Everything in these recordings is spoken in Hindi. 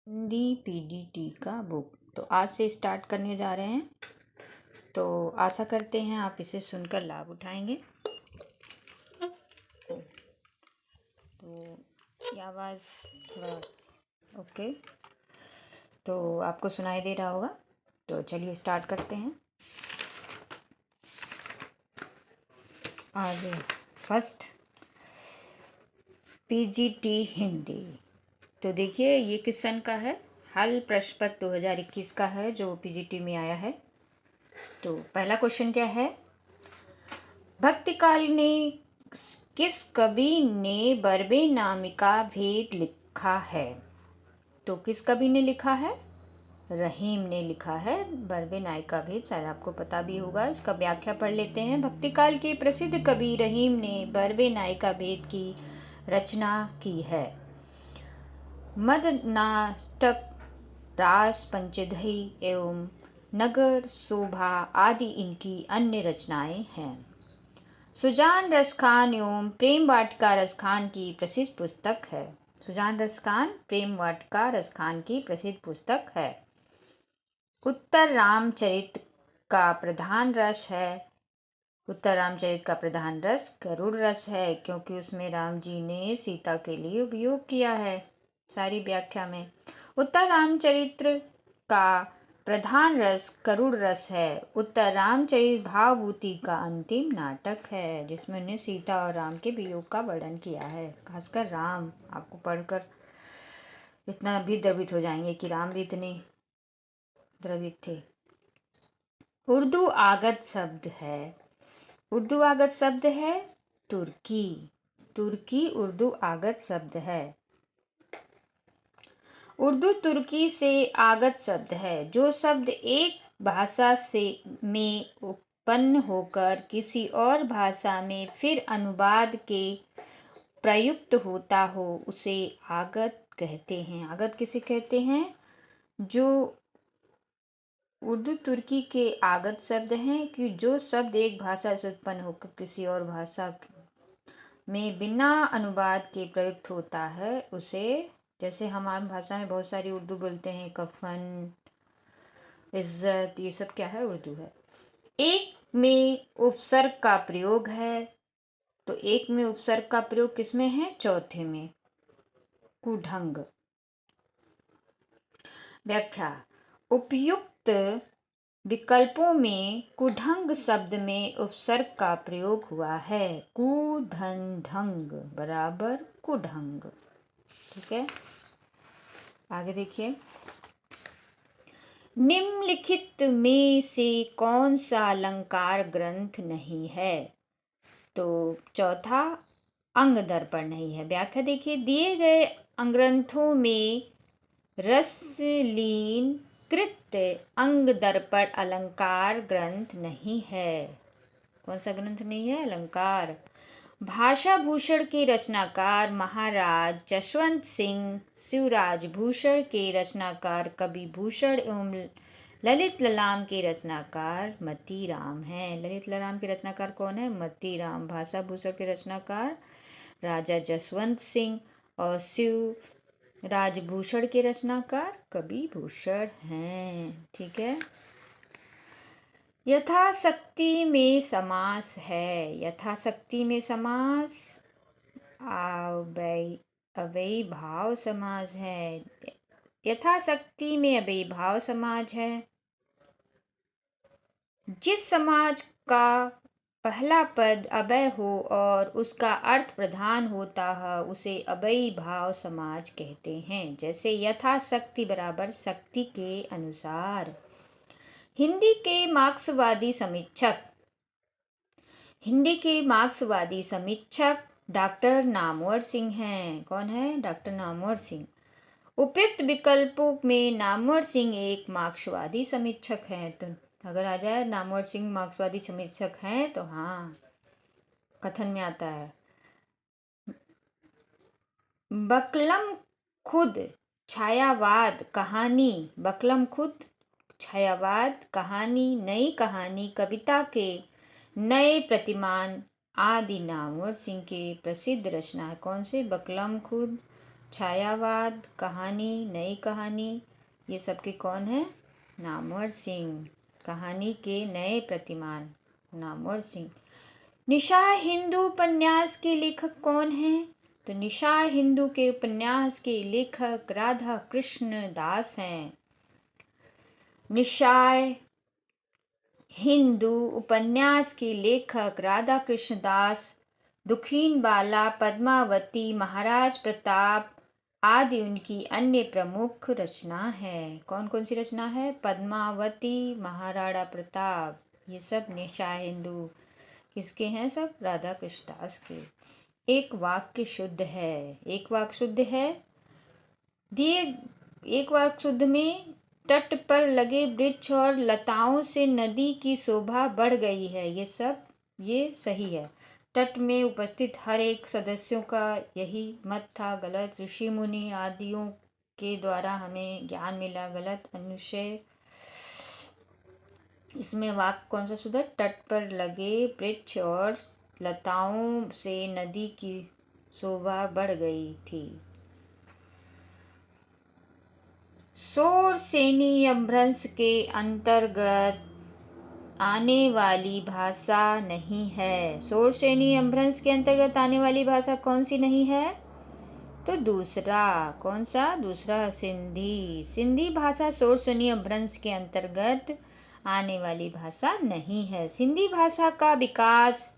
हिंदी पीजीटी का बुक तो आज से स्टार्ट करने जा रहे हैं। तो आशा करते हैं आप इसे सुनकर लाभ उठाएंगे। तो ये आवाज़ थोड़ा ओके, तो आपको सुनाई दे रहा होगा। तो चलिए स्टार्ट करते हैं। आज फर्स्ट पीजीटी हिंदी। तो देखिए ये किस सन का है। हल प्रश्न पत्र 2021 का है जो पीजीटी में आया है। तो पहला क्वेश्चन क्या है, भक्तिकाल ने किस कवि ने बरबे नामिका भेद लिखा है। तो किस कवि ने लिखा है, रहीम ने लिखा है बरबे नायिका भेद। शायद आपको पता भी होगा। इसका व्याख्या पढ़ लेते हैं। भक्तिकाल के प्रसिद्ध कवि रहीम ने बरबे नायिका भेद की रचना की है। मद नाटक, रास पंचदही एवं नगर शोभा आदि इनकी अन्य रचनाएं हैं। सुजान रसखान एवं प्रेम वाटिका रसखान की प्रसिद्ध पुस्तक है। सुजान रसखान प्रेम वाटिका रसखान की प्रसिद्ध पुस्तक है। उत्तर रामचरित का प्रधान रस है। उत्तर रामचरित का प्रधान रस गरुड़ रस है, क्योंकि उसमें राम जी ने सीता के लिए उपयोग किया है। सारी व्याख्या में उत्तर रामचरित्र का प्रधान रस गरुड़ रस है। उत्तर रामचरित भावभूति का अंतिम नाटक है, जिसमें उन्हें सीता और राम के वियोग का वर्णन किया है। खासकर राम, आपको पढ़कर इतना भी द्रवित हो जाएंगे कि राम भी इतने द्रवित थे। उर्दू आगत शब्द है। उर्दू आगत शब्द है तुर्की। तुर्की उर्दू आगत शब्द है। उर्दू तुर्की से आगत शब्द है। जो शब्द एक भाषा से में उत्पन्न होकर किसी और भाषा में फिर अनुवाद के प्रयुक्त होता हो उसे आगत कहते हैं। आगत किसे कहते हैं? जो उर्दू तुर्की के आगत शब्द हैं कि जो शब्द एक भाषा से उत्पन्न होकर किसी और भाषा में बिना अनुवाद के प्रयुक्त होता है उसे, जैसे हमारी भाषा में बहुत सारी उर्दू बोलते हैं, कफन, इज्जत, ये सब क्या है? उर्दू है। एक में उपसर्ग का प्रयोग है। तो एक में उपसर्ग का प्रयोग किसमें है? चौथे में। कुढंग। व्याख्या, उपयुक्त विकल्पों में कुढंग शब्द में उपसर्ग का प्रयोग हुआ है। कुधन बराबर कुढंग। ठीक है, आगे देखिए। निम्नलिखित में से कौन सा अलंकार ग्रंथ नहीं है? तो चौथा अंग दर्पण नहीं है। व्याख्या देखिए, दिए गए ग्रंथों में रसलीन कृत अंग दर्पण अलंकार ग्रंथ नहीं है। कौन सा ग्रंथ नहीं है? अलंकार। भाषा भूषण के रचनाकार महाराज जसवंत सिंह, शिवराज भूषण के रचनाकार कवि भूषण एवं ललित ललाम के रचनाकार मतीराम हैं। ललित ललाम के रचनाकार कौन है? मतीराम। भाषा भूषण के रचनाकार राजा जसवंत सिंह और शिव राजभूषण के रचनाकार कवि भूषण हैं। ठीक है। यथाशक्ति में समास है। यथाशक्ति में समास अव्ययीभाव समास है। यथाशक्ति में अव्ययीभाव समास है। जिस समाज का पहला पद अव्यय हो और उसका अर्थ प्रधान होता है उसे अव्ययीभाव समाज कहते हैं। जैसे यथाशक्ति बराबर शक्ति के अनुसार। हिंदी के मार्क्सवादी समीक्षक डॉक्टर नामवर सिंह हैं। कौन है? डॉक्टर नामवर सिंह। उपयुक्त विकल्पों में नामवर सिंह एक मार्क्सवादी समीक्षक हैं। तो अगर आ जाए नामवर सिंह मार्क्सवादी समीक्षक हैं तो हाँ, कथन में आता है। बकलम खुद छायावाद कहानी, नई कहानी, कविता के नए प्रतिमान आदि नामवर सिंह के प्रसिद्ध रचना है। कौन से? बकलम खुद, छायावाद, कहानी, नई कहानी, ये सब के कौन है? नामवर सिंह। कहानी के नए प्रतिमान नामवर सिंह। निशा हिंदू उपन्यास के लेखक कौन हैं? तो निशा हिंदू के उपन्यास के लेखक राधा कृष्ण दास हैं। निशाय हिंदू उपन्यास के लेखक राधा कृष्ण दास दुखीन बाला, पद्मावती, महाराज प्रताप आदि उनकी अन्य प्रमुख रचना है। कौन कौन सी रचना है? पद्मावती, महाराणा प्रताप, ये सब निशा हिंदू किसके हैं? सब राधा कृष्ण दास के। एक वाक्य शुद्ध है। एक वाक्य शुद्ध है दिए। एक वाक्य शुद्ध में तट पर लगे वृक्ष और लताओं से नदी की शोभा बढ़ गई है। ये सही है। तट में उपस्थित हर एक सदस्यों का यही मत था। गलत। ऋषि मुनि आदियों के द्वारा हमें ज्ञान मिला। गलत। अनुशय। इसमें वाक्य कौन सा शुद्ध है? तट पर लगे वृक्ष और लताओं से नदी की शोभा बढ़ गई थी। शोरसेनी अपभ्रंश के अंतर्गत आने वाली भाषा नहीं है। शोरसेनी अपभ्रंश के अंतर्गत आने वाली भाषा कौन सी नहीं है? तो दूसरा। कौन सा? दूसरा, सिंधी। सिंधी भाषा शोरसेनी अपभ्रंश के अंतर्गत आने वाली भाषा नहीं है। सिंधी भाषा का विकास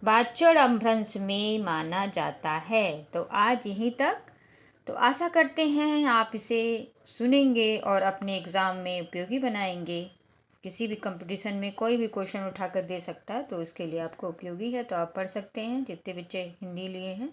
बाचड़ अपभ्रंश में माना जाता है। तो आज यहीं तक। तो आशा करते हैं आप इसे सुनेंगे और अपने एग्ज़ाम में उपयोगी बनाएंगे। किसी भी कंपटीशन में कोई भी क्वेश्चन उठाकर दे सकता है, तो उसके लिए आपको उपयोगी है। तो आप पढ़ सकते हैं, जितने बच्चे हिंदी लिए हैं।